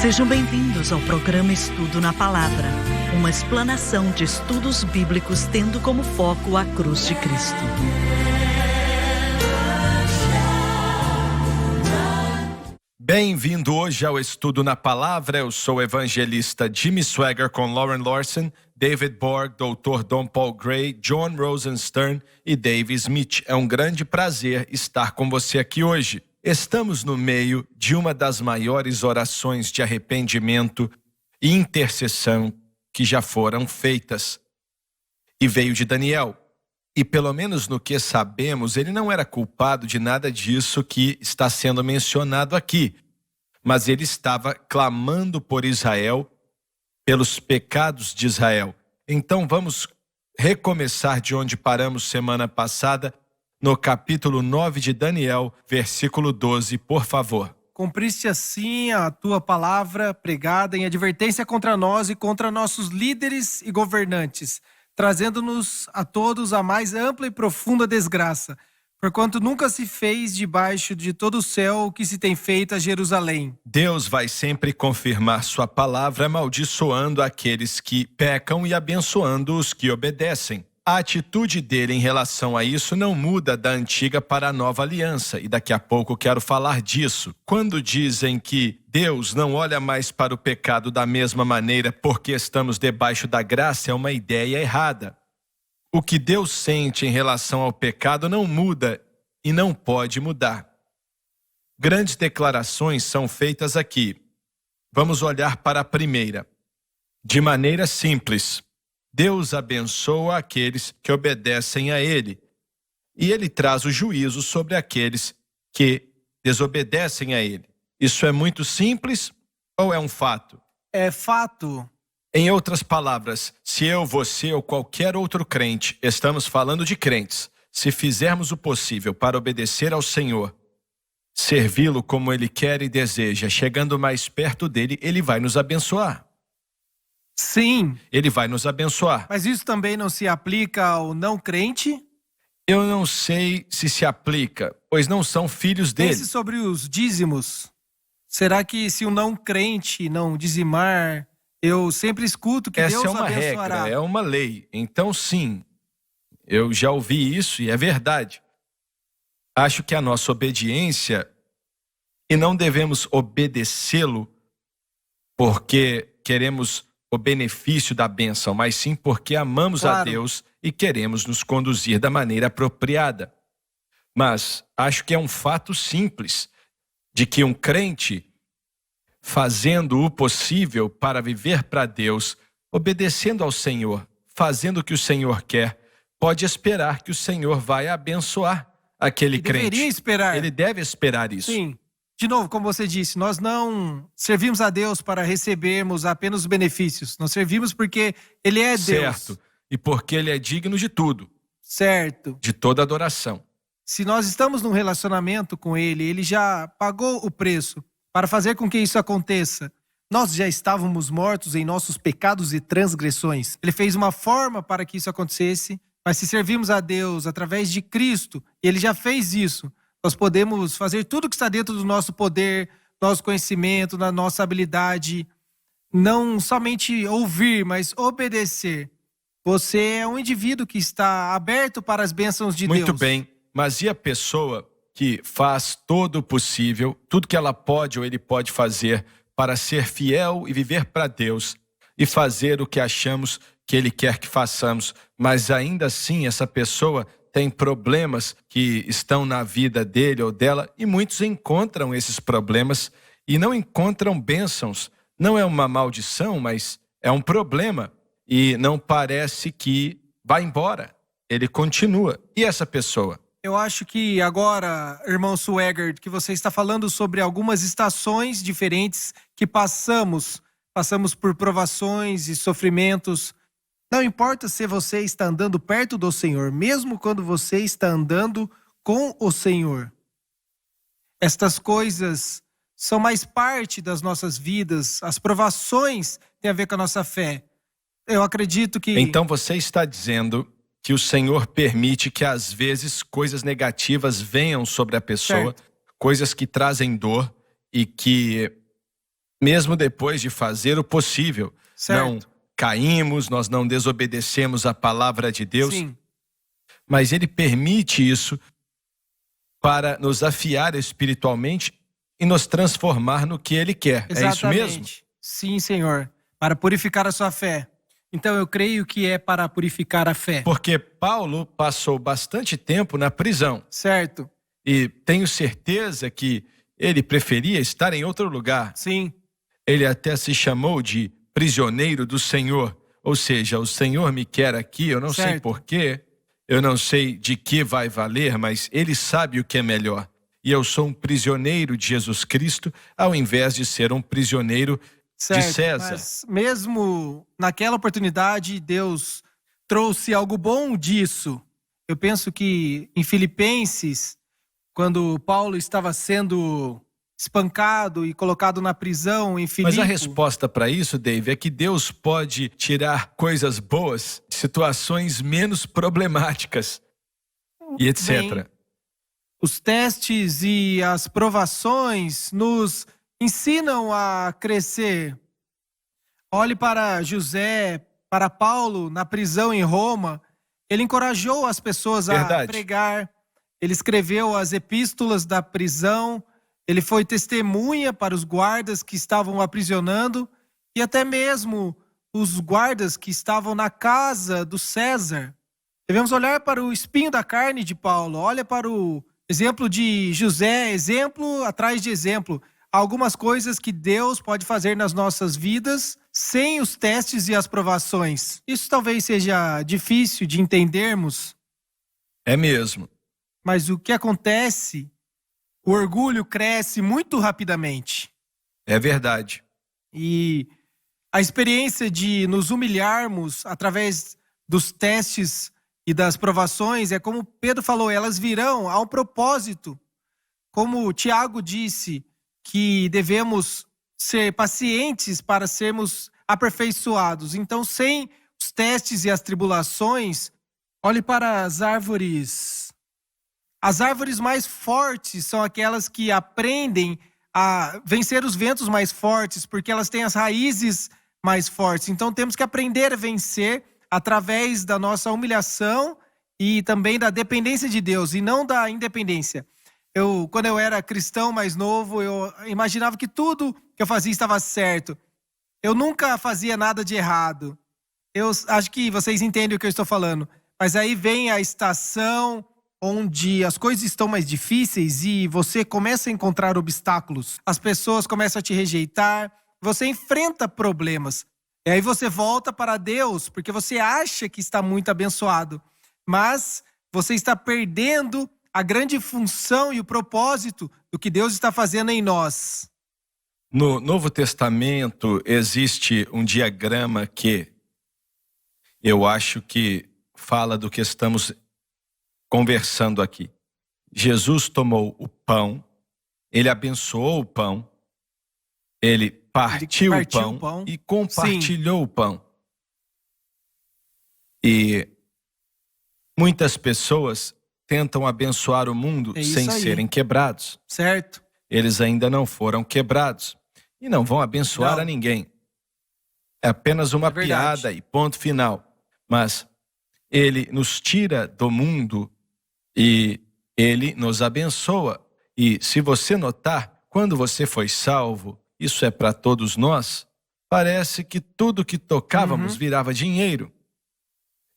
Sejam bem-vindos ao programa Estudo na Palavra, uma explanação de estudos bíblicos tendo como foco a cruz de Cristo. Bem-vindo hoje ao Estudo na Palavra. Eu sou o evangelista Jimmy Swaggart com Lauren Larson, David Borg, Dr. Don Paul Gray, John Rosenstern e Dave Smith. É um grande prazer estar com você aqui hoje. Estamos no meio de uma das maiores orações de arrependimento e intercessão que já foram feitas. E veio de Daniel. E pelo menos no que sabemos, ele não era culpado de nada disso que está sendo mencionado aqui. Mas ele estava clamando por Israel, pelos pecados de Israel. Então vamos recomeçar de onde paramos semana passada, no capítulo 9 de Daniel, versículo 12, por favor. Cumpriste assim a tua palavra pregada em advertência contra nós e contra nossos líderes e governantes, trazendo-nos a todos a mais ampla e profunda desgraça, porquanto nunca se fez debaixo de todo o céu o que se tem feito a Jerusalém. Deus vai sempre confirmar sua palavra, amaldiçoando aqueles que pecam e abençoando os que obedecem. A atitude dele em relação a isso não muda da antiga para a nova aliança, e daqui a pouco quero falar disso. Quando dizem que Deus não olha mais para o pecado da mesma maneira porque estamos debaixo da graça, é uma ideia errada. O que Deus sente em relação ao pecado não muda e não pode mudar. Grandes declarações são feitas aqui. Vamos olhar para a primeira. De maneira simples, Deus abençoa aqueles que obedecem a Ele. E Ele traz o juízo sobre aqueles que desobedecem a Ele. Isso é muito simples ou é um fato? É fato. Em outras palavras, se eu, você ou qualquer outro crente, estamos falando de crentes, se fizermos o possível para obedecer ao Senhor, servi-lo como Ele quer e deseja, chegando mais perto dEle, Ele vai nos abençoar. Sim. Ele vai nos abençoar. Mas isso também não se aplica ao não crente? Eu não sei se aplica, pois não são filhos dele. Pense sobre os dízimos. Será que se um não crente não dizimar, eu sempre escuto que Essa Deus é uma abençoará? regra, é uma lei. Então sim, eu já ouvi isso e é verdade. Acho que a nossa obediência, e não devemos obedecê-lo porque queremos o benefício da bênção, mas sim porque amamos a Deus e queremos nos conduzir da maneira apropriada. Mas acho que é um fato simples de que um crente, fazendo o possível para viver para Deus, obedecendo ao Senhor, fazendo o que o Senhor quer, pode esperar que o Senhor vai abençoar aquele crente. Deveria esperar. Ele deve esperar isso. Sim. De novo, como você disse, nós não servimos a Deus para recebermos apenas os benefícios. Nós servimos porque Ele é Deus. Certo. E porque Ele é digno de tudo. Certo. De toda adoração. Se nós estamos num relacionamento com Ele, Ele já pagou o preço para fazer com que isso aconteça. Nós já estávamos mortos em nossos pecados e transgressões. Ele fez uma forma para que isso acontecesse, mas se servimos a Deus através de Cristo, Ele já fez isso. Nós podemos fazer tudo que está dentro do nosso poder, nosso conhecimento, da nossa habilidade. Não somente ouvir, mas obedecer. Você é um indivíduo que está aberto para as bênçãos de Deus. Muito bem, mas e a pessoa que faz todo o possível, tudo que ela pode ou ele pode fazer para ser fiel e viver para Deus e fazer o que achamos que Ele quer que façamos, mas ainda assim essa pessoa tem problemas que estão na vida dele ou dela, e muitos encontram esses problemas e não encontram bênçãos. Não é uma maldição, mas é um problema. E não parece que vai embora. Ele continua. E essa pessoa? Eu acho que agora, irmão Swaggart, que você está falando sobre algumas estações diferentes que passamos por provações e sofrimentos. Não importa se você está andando perto do Senhor, mesmo quando você está andando com o Senhor. Estas coisas são mais parte das nossas vidas. As provações têm a ver com a nossa fé. Eu acredito que... Então você está dizendo que o Senhor permite que às vezes coisas negativas venham sobre a pessoa, certo, coisas que trazem dor e que mesmo depois de fazer o possível. Certo. Não caímos, nós não desobedecemos a palavra de Deus, Sim, mas Ele permite isso para nos afiar espiritualmente e nos transformar no que Ele quer. exatamente. É isso mesmo? Sim, Senhor. Para purificar a sua fé. Então eu creio que é para purificar a fé. Porque Paulo passou bastante tempo na prisão Certo? e tenho certeza que ele preferia estar em outro lugar. Sim, Ele até se chamou de prisioneiro do Senhor, ou seja, o Senhor me quer aqui, eu não sei Certo. porquê, eu não sei de que vai valer, mas Ele sabe o que é melhor. E eu sou um prisioneiro de Jesus Cristo, ao invés de ser um prisioneiro certo. de César. Mas mesmo naquela oportunidade, Deus trouxe algo bom disso. Eu penso que em Filipenses, quando Paulo estava sendo espancado e colocado na prisão em Filipe. Mas a resposta para isso, Dave, é que Deus pode tirar coisas boas, situações menos problemáticas e etc. Bem, os testes e as provações nos ensinam a crescer. Olhe para José, para Paulo na prisão em Roma. Ele encorajou as pessoas a Verdade. pregar. Ele escreveu as epístolas da prisão. Ele foi testemunha para os guardas que estavam o aprisionando e até mesmo os guardas que estavam na casa do César. Devemos olhar para o espinho da carne de Paulo. Olha para o exemplo de José, exemplo atrás de exemplo. Há algumas coisas que Deus pode fazer nas nossas vidas sem os testes e as provações. Isso talvez seja difícil de entendermos, É mesmo. mas o que acontece, o orgulho cresce muito rapidamente. É verdade. E a experiência de nos humilharmos através dos testes e das provações, é como Pedro falou, elas virão a um propósito. Como Tiago disse, que devemos ser pacientes para sermos aperfeiçoados. Então, sem os testes e as tribulações, olhe para as árvores. As árvores mais fortes são aquelas que aprendem a vencer os ventos mais fortes, porque elas têm as raízes mais fortes. Então, temos que aprender a vencer através da nossa humilhação e também da dependência de Deus, e não da independência. Quando eu era cristão mais novo, eu imaginava que tudo que eu fazia estava certo. Eu nunca fazia nada de errado. Eu acho que vocês entendem o que eu estou falando. Mas aí vem a estação onde as coisas estão mais difíceis e você começa a encontrar obstáculos. As pessoas começam a te rejeitar, você enfrenta problemas. E aí você volta para Deus, porque você acha que está muito abençoado. Mas você está perdendo a grande função e o propósito do que Deus está fazendo em nós. No Novo Testamento existe um diagrama que eu acho que fala do que estamos conversando aqui. Jesus tomou o pão, ele abençoou o pão, ele partiu o pão e compartilhou o pão. E muitas pessoas tentam abençoar o mundo sem serem quebrados. Certo. Eles ainda não foram quebrados e não vão abençoar a ninguém. É apenas uma piada e ponto final. Mas ele nos tira do mundo e ele nos abençoa. E se você notar, quando você foi salvo, isso é para todos nós, parece que tudo que tocávamos virava dinheiro.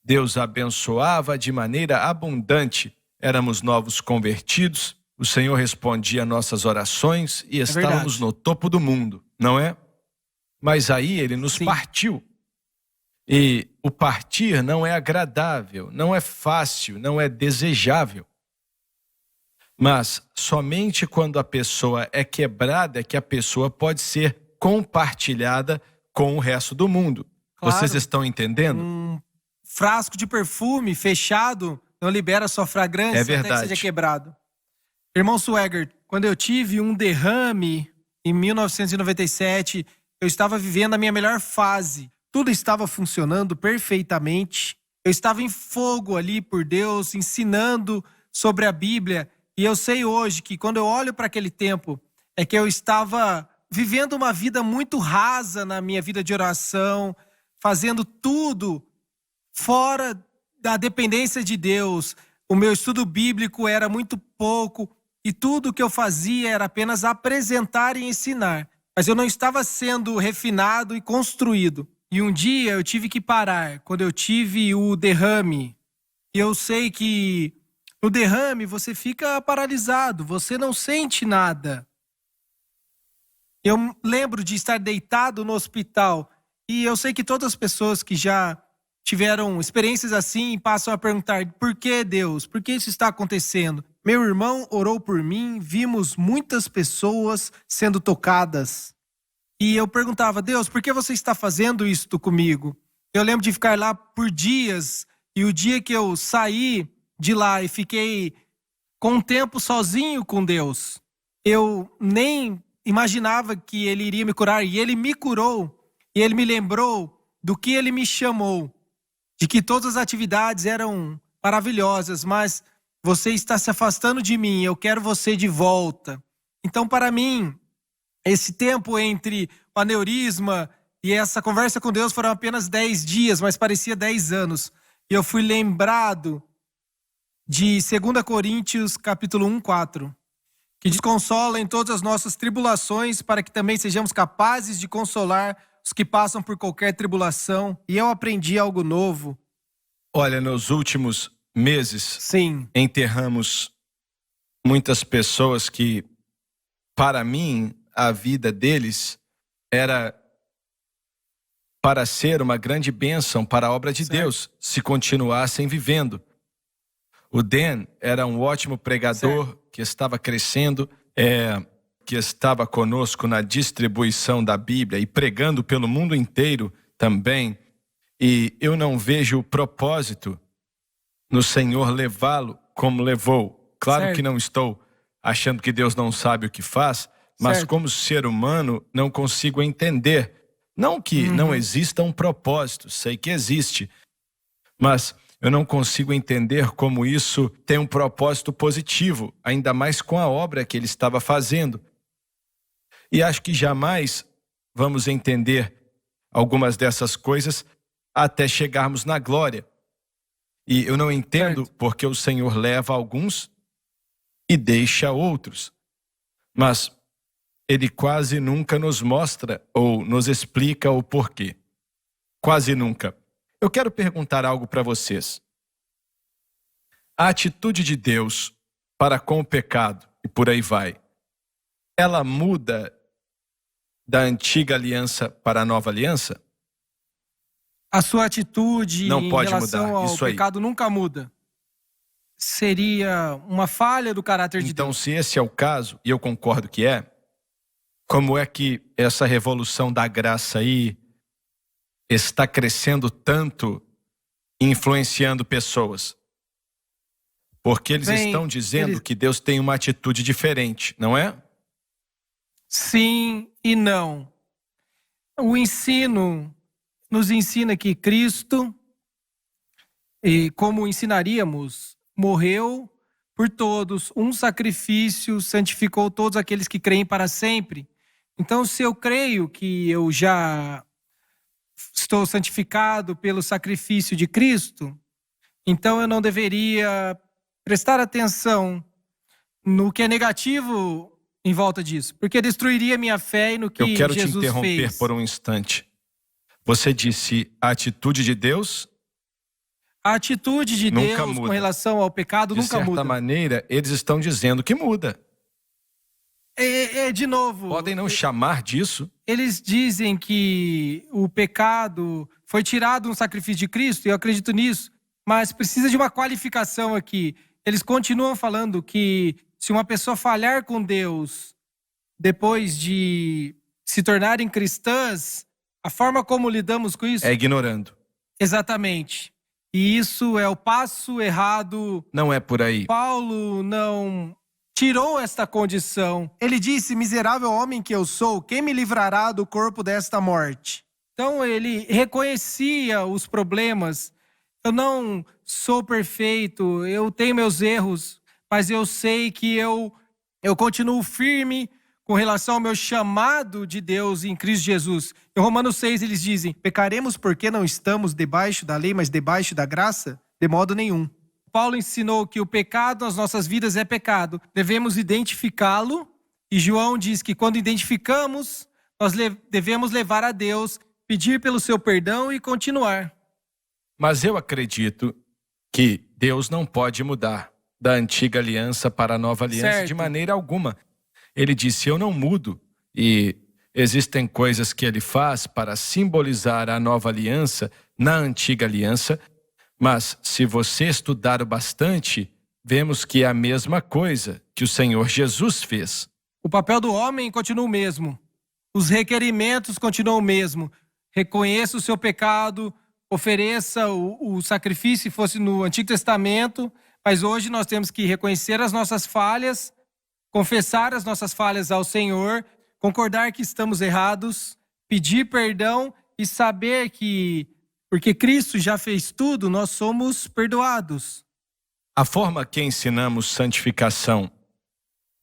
Deus abençoava de maneira abundante. Éramos novos convertidos, o Senhor respondia nossas orações e estávamos no topo do mundo, não é? Mas aí ele nos partiu. E o partir não é agradável, não é fácil, não é desejável. Mas somente quando a pessoa é quebrada é que a pessoa pode ser compartilhada com o resto do mundo. Claro. Vocês estão entendendo? Um frasco de perfume fechado não libera sua fragrância até que seja quebrado. Irmão Swagger, quando eu tive um derrame em 1997, eu estava vivendo a minha melhor fase. Tudo estava funcionando perfeitamente. Eu estava em fogo ali por Deus, ensinando sobre a Bíblia. E eu sei hoje que quando eu olho para aquele tempo, é que eu estava vivendo uma vida muito rasa na minha vida de oração, fazendo tudo fora da dependência de Deus. O meu estudo bíblico era muito pouco e tudo que eu fazia era apenas apresentar e ensinar. Mas eu não estava sendo refinado e construído. E um dia eu tive que parar, quando eu tive o derrame. E eu sei que no derrame você fica paralisado, você não sente nada. Eu lembro de estar deitado no hospital e eu sei que todas as pessoas que já tiveram experiências assim passam a perguntar: por que, Deus? Por que isso está acontecendo? Meu irmão orou por mim, vimos muitas pessoas sendo tocadas. E eu perguntava: Deus, por que você está fazendo isto comigo? Eu lembro de ficar lá por dias e o dia que eu saí de lá e fiquei com um tempo sozinho com Deus, eu nem imaginava que Ele iria me curar, e Ele me curou, e Ele me lembrou do que Ele me chamou, de que todas as atividades eram maravilhosas, mas você está se afastando de mim, eu quero você de volta. Então, para mim, esse tempo entre o aneurisma e essa conversa com Deus foram apenas 10 dias, mas parecia 10 anos. E eu fui lembrado de 2 Coríntios capítulo 1, 4. Que nos consola em todas as nossas tribulações, para que também sejamos capazes de consolar os que passam por qualquer tribulação. E eu aprendi algo novo. Olha, nos últimos meses, Sim, enterramos muitas pessoas que, para mim, a vida deles era para ser uma grande bênção para a obra de certo. Deus, se continuassem vivendo. O Dan era um ótimo pregador que estava crescendo, que estava conosco na distribuição da Bíblia e pregando pelo mundo inteiro também. E eu não vejo propósito no Senhor levá-lo como levou. Claro Certo. que não estou achando que Deus não sabe o que faz, mas Certo. como ser humano não consigo entender. Não que não exista um propósito, sei que existe, mas eu não consigo entender como isso tem um propósito positivo, ainda mais com a obra que ele estava fazendo. E acho que jamais vamos entender algumas dessas coisas até chegarmos na glória. E eu não entendo porque o Senhor leva alguns e deixa outros. Mas Ele quase nunca nos mostra ou nos explica o porquê. Quase nunca. Eu quero perguntar algo para vocês. A atitude de Deus para com o pecado, e por aí vai, ela muda da antiga aliança para a nova aliança? A sua atitude Não em pode relação mudar, ao isso aí. pecado nunca muda. Seria uma falha do caráter de Então, Deus. se esse é o caso, e eu concordo que é, como é que essa revolução da graça aí está crescendo tanto, influenciando pessoas? Porque eles Bem, estão dizendo eles- que Deus tem uma atitude diferente, não é? Sim e não. O ensino nos ensina que Cristo, e como ensinaríamos, morreu por todos, um sacrifício santificou todos aqueles que creem para sempre. Então, se eu creio que eu já estou santificado pelo sacrifício de Cristo, então eu não deveria prestar atenção no que é negativo em volta disso, porque destruiria minha fé no que Eu quero te Jesus interromper fez. por um instante. Você disse a atitude de Deus, A atitude de Nunca Deus muda. com relação ao pecado de nunca certa muda. maneira, eles estão dizendo que muda. De novo, Podem não chamar disso, eles dizem que o pecado foi tirado no sacrifício de Cristo, e eu acredito nisso, mas precisa de uma qualificação aqui. Eles continuam falando que se uma pessoa falhar com Deus depois de se tornarem cristãs, a forma como lidamos com isso... é ignorando. Exatamente. E isso é o passo errado. Não é por aí. Paulo não tirou esta condição. Ele disse: miserável homem que eu sou, quem me livrará do corpo desta morte? Então ele reconhecia os problemas. Eu não sou perfeito, eu tenho meus erros, mas eu sei que eu continuo firme com relação ao meu chamado de Deus em Cristo Jesus. Em Romanos 6 eles dizem: pecaremos porque não estamos debaixo da lei, mas debaixo da graça? De modo nenhum. Paulo ensinou que o pecado nas nossas vidas é pecado. Devemos identificá-lo. E João diz que quando identificamos, nós devemos levar a Deus, pedir pelo seu perdão e continuar. Mas eu acredito que Deus não pode mudar da antiga aliança para a nova aliança de maneira alguma. Ele disse: eu não mudo. E existem coisas que ele faz para simbolizar a nova aliança na antiga aliança. Mas se você estudar o bastante, vemos que é a mesma coisa que o Senhor Jesus fez. O papel do homem continua o mesmo. Os requerimentos continuam o mesmo. Reconheça o seu pecado, ofereça o sacrifício, se fosse no Antigo Testamento. Mas hoje nós temos que reconhecer as nossas falhas, confessar as nossas falhas ao Senhor, concordar que estamos errados, pedir perdão e saber que, porque Cristo já fez tudo, nós somos perdoados. A forma que ensinamos santificação,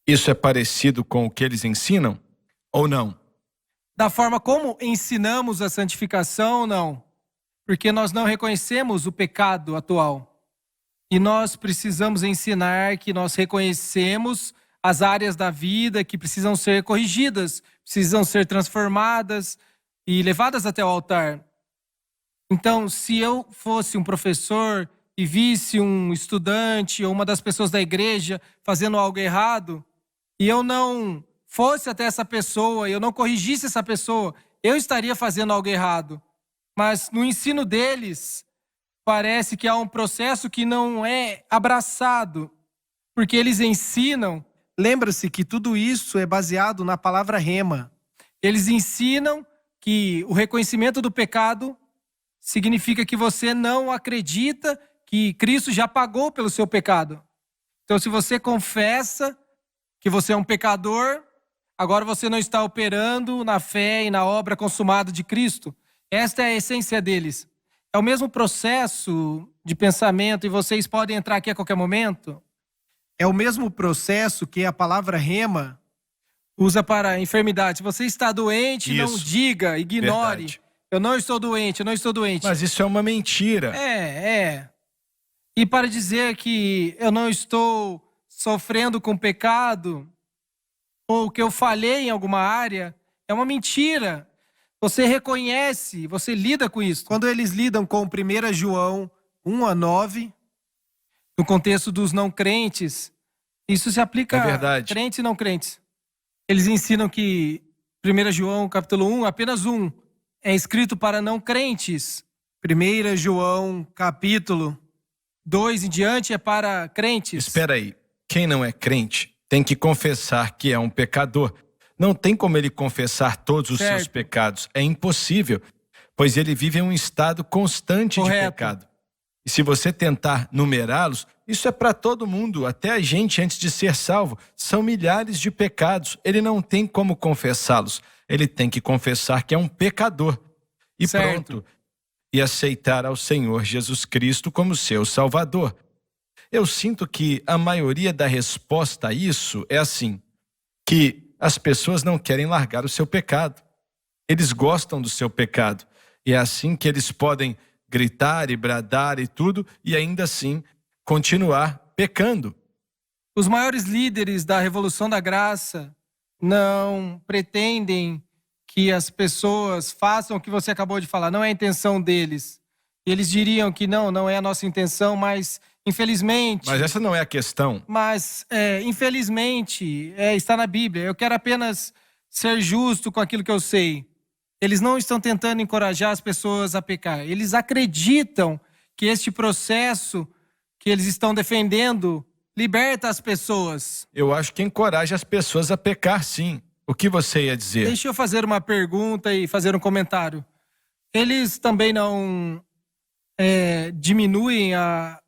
isso é parecido com o que eles ensinam ou não? Da forma como ensinamos a santificação, não. Porque nós não reconhecemos o pecado atual. E nós precisamos ensinar que nós reconhecemos as áreas da vida que precisam ser corrigidas, precisam ser transformadas e levadas até o altar. Então, se eu fosse um professor e visse um estudante ou uma das pessoas da igreja fazendo algo errado, e eu não fosse até essa pessoa, eu não corrigisse essa pessoa, eu estaria fazendo algo errado. Mas no ensino deles, parece que há um processo que não é abraçado, porque eles ensinam. Lembra-se que tudo isso é baseado na palavra rema. Eles ensinam que o reconhecimento do pecado significa que você não acredita que Cristo já pagou pelo seu pecado. Então, se você confessa que você é um pecador, agora você não está operando na fé e na obra consumada de Cristo. Esta é a essência deles. É o mesmo processo de pensamento e vocês podem entrar aqui a qualquer momento. É o mesmo processo que a palavra rema usa para enfermidade. Se você está doente, Isso. não diga, ignore. Verdade. Eu não estou doente, eu não estou doente. Mas isso é uma mentira. É. E para dizer que eu não estou sofrendo com pecado, ou que eu falhei em alguma área, é uma mentira. Você reconhece, você lida com isso. Quando eles lidam com 1 João 1-9, no contexto dos não crentes, isso se aplica a crentes e não crentes. Eles ensinam que 1 João capítulo 1, apenas 1, é escrito para não crentes. 1 João capítulo 2 em diante é para crentes. Espera aí, quem não é crente tem que confessar que é um pecador. Não tem como ele confessar todos os seus pecados. É impossível, pois ele vive em um estado constante de pecado. E se você tentar numerá-los, isso é para todo mundo, até a gente antes de ser salvo. São milhares de pecados. Ele não tem como confessá-los. Ele tem que confessar que é um pecador. E pronto. E aceitar ao Senhor Jesus Cristo como seu Salvador. Eu sinto que a maioria da resposta a isso é assim, que as pessoas não querem largar o seu pecado. Eles gostam do seu pecado. E é assim que eles podem gritar e bradar e tudo, e ainda assim continuar pecando. Os maiores líderes da Revolução da Graça não pretendem que as pessoas façam o que você acabou de falar. Não é a intenção deles. Eles diriam que não é a nossa intenção, mas infelizmente... Mas essa não é a questão. Mas, infelizmente, está na Bíblia. Eu quero apenas ser justo com aquilo que eu sei. Eles não estão tentando encorajar as pessoas a pecar. Eles acreditam que este processo que eles estão defendendo liberta as pessoas. Eu acho que encoraja as pessoas a pecar, sim. O que você ia dizer? Deixa eu fazer uma pergunta e fazer um comentário. Eles também não diminuem a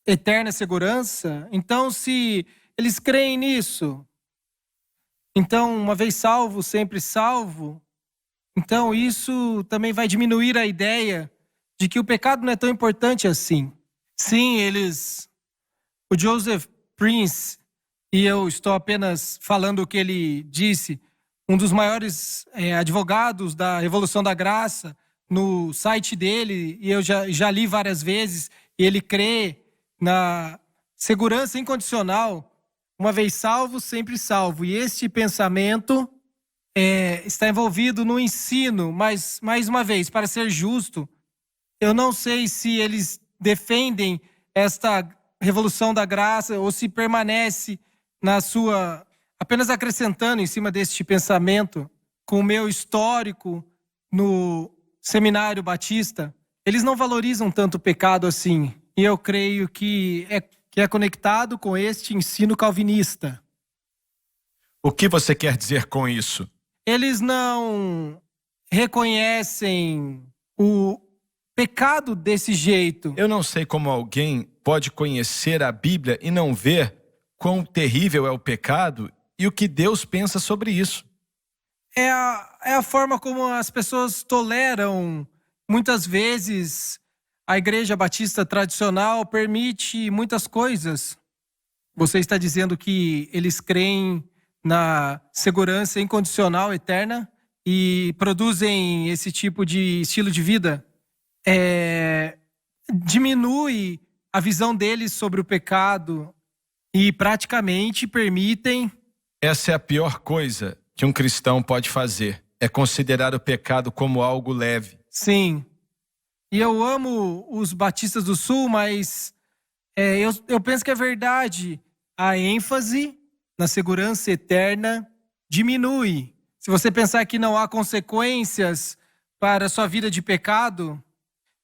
eterna segurança? Então, se eles creem nisso, então, uma vez salvo, sempre salvo, então isso também vai diminuir a ideia de que o pecado não é tão importante assim. Sim, o Joseph Prince, e eu estou apenas falando o que ele disse, um dos maiores advogados da Revolução da Graça, no site dele, e eu já li várias vezes, e ele crê na segurança incondicional, uma vez salvo, sempre salvo. E este pensamento está envolvido no ensino, mas, mais uma vez, para ser justo, eu não sei se eles defendem esta Revolução da Graça ou se permanece na sua... apenas acrescentando em cima deste pensamento, com o meu histórico no Seminário Batista, eles não valorizam tanto o pecado assim. E eu creio que é conectado com este ensino calvinista. O que você quer dizer com isso? Eles não reconhecem o pecado desse jeito. Eu não sei como alguém pode conhecer a Bíblia e não ver quão terrível é o pecado e o que Deus pensa sobre isso. É a forma como as pessoas toleram. Muitas vezes a Igreja Batista tradicional permite muitas coisas. Você está dizendo que eles creem na segurança incondicional eterna e produzem esse tipo de estilo de vida? Diminui a visão deles sobre o pecado e praticamente permitem... Essa é a pior coisa que um cristão pode fazer, é considerar o pecado como algo leve. Sim. E eu amo os batistas do Sul, mas eu penso que é verdade. A ênfase na segurança eterna diminui. Se você pensar que não há consequências para a sua vida de pecado,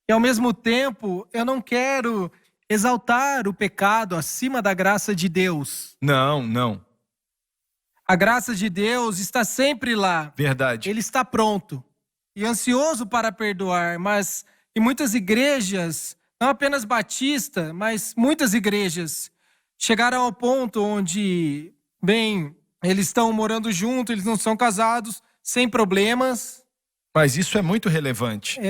e ao mesmo tempo eu não quero exaltar o pecado acima da graça de Deus. Não. A graça de Deus está sempre lá. Verdade. Ele está pronto e ansioso para perdoar, mas em muitas igrejas, não apenas batista, mas muitas igrejas chegaram ao ponto onde, eles estão morando juntos, eles não são casados, sem problemas. Mas isso é muito relevante.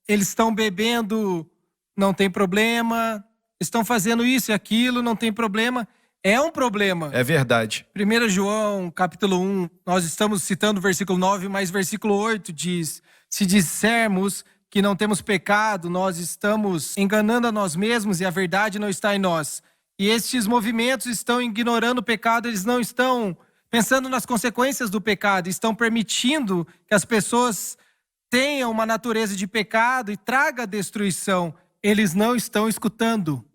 Eles estão bebendo, não tem problema. Estão fazendo isso e aquilo, não tem problema. É um problema. É verdade. 1 João, capítulo 1, nós estamos citando o versículo 9, mas versículo 8 diz: se dissermos que não temos pecado, nós estamos enganando a nós mesmos e a verdade não está em nós. E estes movimentos estão ignorando o pecado, eles não estão pensando nas consequências do pecado, estão permitindo que as pessoas tenham uma natureza de pecado e traga destruição. Eles não estão escutando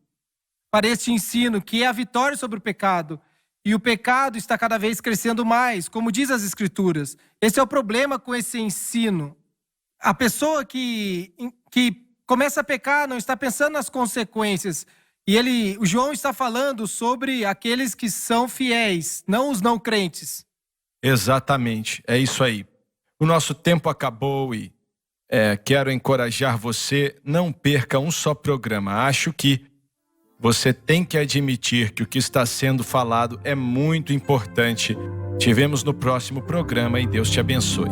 para este ensino, que é a vitória sobre o pecado. E o pecado está cada vez crescendo mais, como diz as Escrituras. Esse é o problema com esse ensino. A pessoa que começa a pecar não está pensando nas consequências. E o João está falando sobre aqueles que são fiéis, não os não crentes. Exatamente, é isso aí. O nosso tempo acabou e quero encorajar você, não perca um só programa. Acho que você tem que admitir que o que está sendo falado é muito importante. Te vemos no próximo programa e Deus te abençoe.